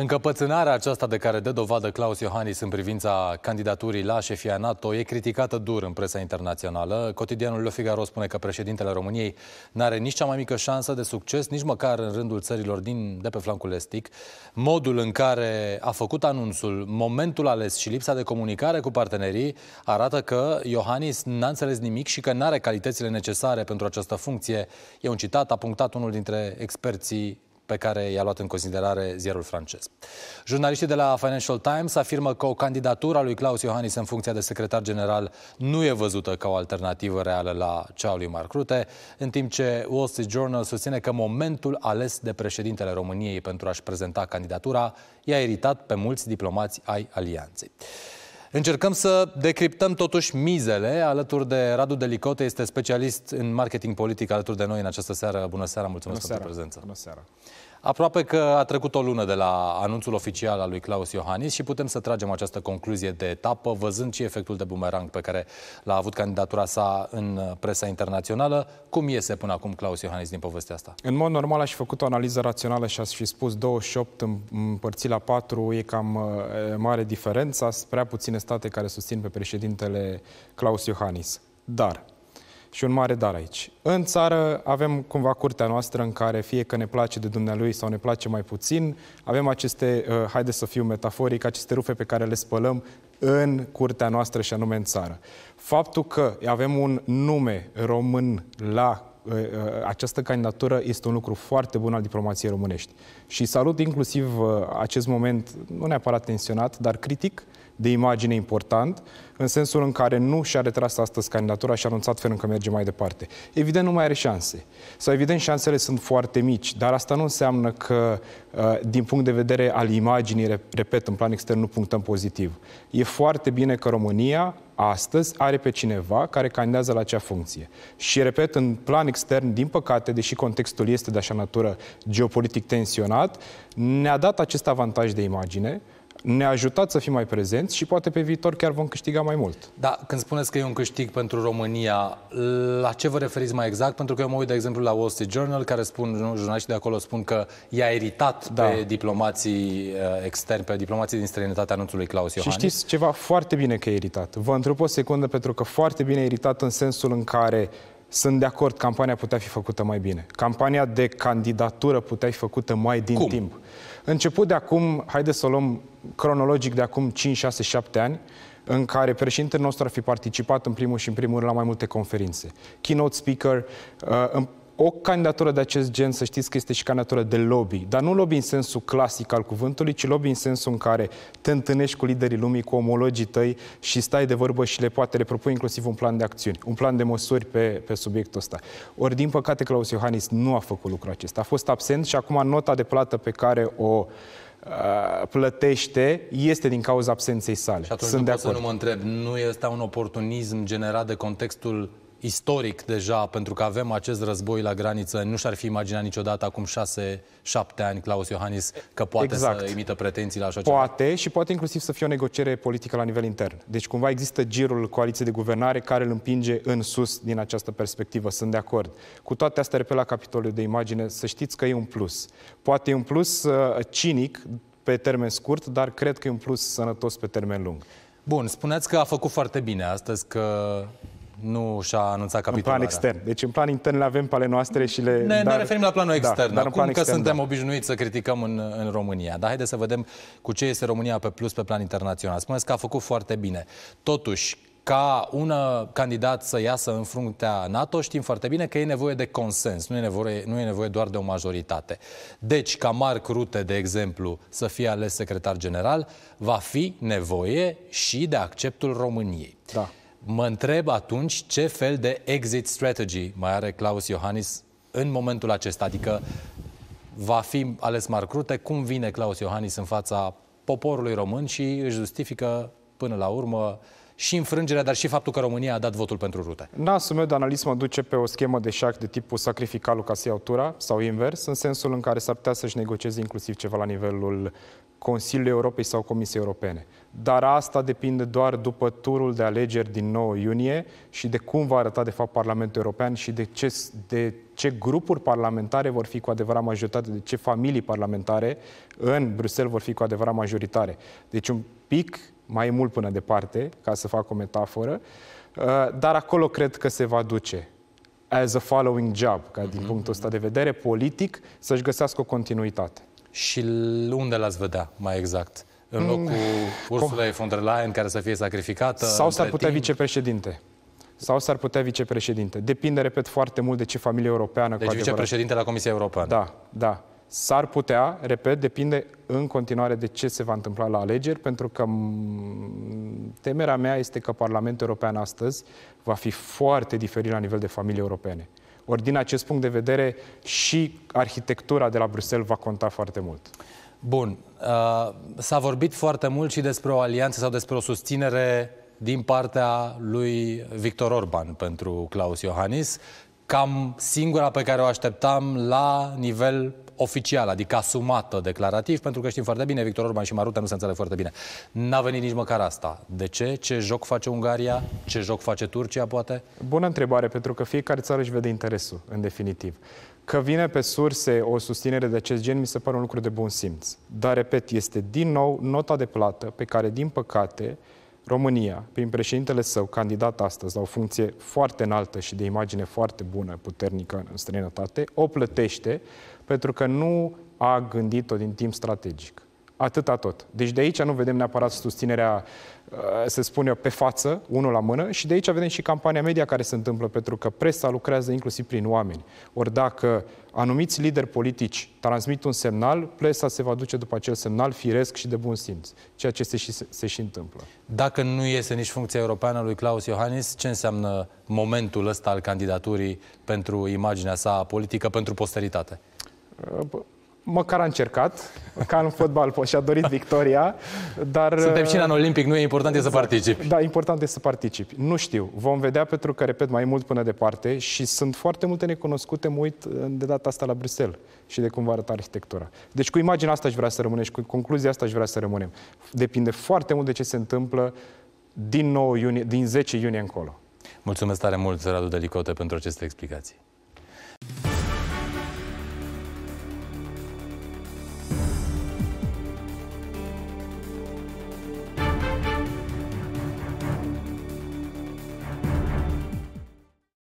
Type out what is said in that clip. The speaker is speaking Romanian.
Încăpățânarea aceasta de care dă dovadă Klaus Iohannis în privința candidaturii la șefia NATO e criticată dur în presa internațională. Cotidianul Le Figaro spune că președintele României n-are nici cea mai mică șansă de succes, nici măcar în rândul țărilor de pe flancul estic. Modul în care a făcut anunțul, momentul ales și lipsa de comunicare cu partenerii arată că Iohannis n-a înțeles nimic și că n-are calitățile necesare pentru această funcție. E un citat, a punctat unul dintre experții pe care i-a luat în considerare ziarul francez. Jurnaliștii de la Financial Times afirmă că o candidatură a lui Klaus Iohannis în funcția de secretar general nu e văzută ca o alternativă reală la cea a lui Mark Rutte, în timp ce Wall Street Journal susține că momentul ales de președintele României pentru a-și prezenta candidatura i-a iritat pe mulți diplomați ai alianței. Încercăm să decriptăm totuși mizele. Alături de Radu Delicote, este specialist în marketing politic alături de noi în această seară. Bună seara, mulțumesc pentru prezență. Bună seara. Aproape că a trecut o lună de la anunțul oficial al lui Klaus Iohannis și putem să tragem această concluzie de etapă, văzând și efectul de bumerang pe care l-a avut candidatura sa în presa internațională. Cum iese până acum Klaus Iohannis din povestea asta? În mod normal aș fi făcut o analiză rațională și aș fi spus 28 împărțit la 4 e cam mare diferența, prea puține state care susțin pe președintele Klaus Iohannis. Dar, și un mare dar aici, în țară avem cumva curtea noastră în care fie că ne place de dumnealui sau ne place mai puțin, avem aceste, haide să fiu metaforic, aceste rufe pe care le spălăm în curtea noastră și anume în țară. Faptul că avem un nume român la această candidatură este un lucru foarte bun al diplomației românești. Și salut inclusiv acest moment, nu neapărat tensionat, dar critic, de imagine important, în sensul în care nu și-a retras astăzi candidatura și a anunțat fel încă merge mai departe. Evident, nu mai are șanse. Sau evident, șansele sunt foarte mici, dar asta nu înseamnă că, din punct de vedere al imaginii, repet, în plan extern, nu punctăm pozitiv. E foarte bine că România astăzi are pe cineva care candidează la acea funcție. Și, repet, în plan extern, din păcate, deși contextul este de așa natură geopolitic tensionat, ne-a dat acest avantaj de imagine, ne-a ajutat să fim mai prezenți și poate pe viitor chiar vom câștiga mai mult. Da, când spuneți că e un câștig pentru România, la ce vă referiți mai exact? Pentru că eu mă uit, de exemplu, la Wall Street Journal, care spun, jurnaliștii de acolo spun că i-a iritat pe diplomații externi, pe diplomații din străinătate anunțul lui Klaus Iohannis. Și știți ceva? Foarte bine că e iritat. Vă întreb o secundă, pentru că foarte bine e iritat în sensul în care sunt de acord, campania putea fi făcută mai bine. Campania de candidatură putea fi făcută mai din timp. Început de acum, haideți să o luăm cronologic de acum 5, 6, 7 ani, în care președintele nostru ar fi participat în primul și în primul rând la mai multe conferințe. Keynote speaker, o candidatură de acest gen, să știți că este și candidatură de lobby, dar nu lobby în sensul clasic al cuvântului, ci lobby în sensul în care te întâlnești cu liderii lumii, cu omologii tăi și stai de vorbă și le propui inclusiv un plan de acțiuni, un plan de măsuri pe subiectul ăsta. Ori, din păcate, Klaus Iohannis nu a făcut lucrul acesta. A fost absent și acum nota de plată pe care o plătește este din cauza absenței sale. Și atunci pot să nu mă întreb, nu este un oportunism generat de contextul istoric deja, pentru că avem acest război la graniță, nu și-ar fi imaginat niciodată acum 6-7 ani Klaus Iohannis că poate să imită pretenții la așa ceva? Poate și poate inclusiv să fie o negociere politică la nivel intern. Deci cumva există girul coaliției de guvernare care îl împinge în sus din această perspectivă, sunt de acord. Cu toate astea, repet la capitolul de imagine, să știți că e un plus. Poate e un plus cinic pe termen scurt, dar cred că e un plus sănătos pe termen lung. Bun, spuneați că a făcut foarte bine astăzi, că nu și-a anunțat capitularea. În plan extern. Deci în plan intern le avem pe ale noastre și le... Ne referim la planul extern. Dar acum că suntem obișnuiți să criticăm în România. Dar haideți să vedem cu ce este România pe plus pe plan internațional. Spuneți că a făcut foarte bine. Totuși, ca un candidat să iasă în fruntea NATO, știm foarte bine că e nevoie de consens, nu e nevoie doar de o majoritate. Deci, ca Mark Rutte, de exemplu, să fie ales secretar general, va fi nevoie și de acceptul României. Da. Mă întreb atunci ce fel de exit strategy mai are Klaus Iohannis în momentul acesta. Adică va fi ales Mark Rutte, cum vine Klaus Iohannis în fața poporului român și își justifică până la urmă și înfrângerea, dar și faptul că România a dat votul pentru rute? Nasul meu de analist mă duce pe o schemă de șac de tipul sacrifica lui ca să iau tura sau invers, în sensul în care s-ar putea să-și negocieze inclusiv ceva la nivelul Consiliului Europei sau Comisiei Europene. Dar asta depinde doar după turul de alegeri din 9 iunie și de cum va arăta de fapt Parlamentul European și de ce grupuri parlamentare vor fi cu adevărat majoritate, de ce familii parlamentare în Bruxelles vor fi cu adevărat majoritare. Deci un pic mai mult până departe, ca să fac o metaforă, dar acolo cred că se va duce as a following job, ca din punctul ăsta de vedere politic să-și găsească o continuitate. Și unde l-ați vedea mai exact? În locul Ursulei von der Leyen, care să fie sacrificată? Sau s-ar putea vicepreședinte. Sau s-ar putea vicepreședinte. Depinde, repet, foarte mult de ce familie europeană. Deci vicepreședinte la Comisia Europeană. Da, da. S-ar putea, repet, depinde în continuare de ce se va întâmpla la alegeri, pentru că temerea mea este că Parlamentul European astăzi va fi foarte diferit la nivel de familii europene. Ori din acest punct de vedere și arhitectura de la Bruxelles va conta foarte mult. Bun. S-a vorbit foarte mult și despre o alianță sau despre o susținere din partea lui Viktor Orban pentru Klaus Iohannis, cam singura pe care o așteptam la nivel oficial, adică asumată, declarativ, pentru că știm foarte bine, Viktor Orban și Marutea nu se înțeleg foarte bine. N-a venit nici măcar asta. De ce? Ce joc face Ungaria? Ce joc face Turcia, poate? Bună întrebare, pentru că fiecare țară își vede interesul, în definitiv. Că vine pe surse o susținere de acest gen, mi se pare un lucru de bun simț. Dar, repet, este din nou nota de plată pe care, din păcate, România, prin președintele său, candidat astăzi la o funcție foarte înaltă și de imagine foarte bună, puternică în străinătate, o plătește pentru că nu a gândit-o din timp strategic. Atâta tot. Deci de aici nu vedem neapărat susținerea, să spun eu, pe față, unul la mână, și de aici vedem și campania media care se întâmplă, pentru că presa lucrează inclusiv prin oameni. Ori dacă anumiți lideri politici transmit un semnal, presa se va duce după acel semnal firesc și de bun simț, ceea ce se și întâmplă. Dacă nu iese nici funcția europeană lui Klaus Iohannis, ce înseamnă momentul ăsta al candidaturii pentru imaginea sa politică, pentru posteritate? Măcar a încercat, ca în fotbal, și-a dorit victoria, dar... Suntem și în an olimpic, nu e important, e să participi. Da, important e să participi. Nu știu, vom vedea, pentru că, repet, mai mult până departe și sunt foarte multe necunoscute, mă uit de data asta la Bruxelles și de cum va arăta arhitectura. Deci cu imaginea asta aș vrea să rămânem și cu concluzia asta aș vrea să rămânem. Depinde foarte mult de ce se întâmplă din 10 iunie încolo. Mulțumesc tare mult, Radu Delicote, pentru aceste explicații.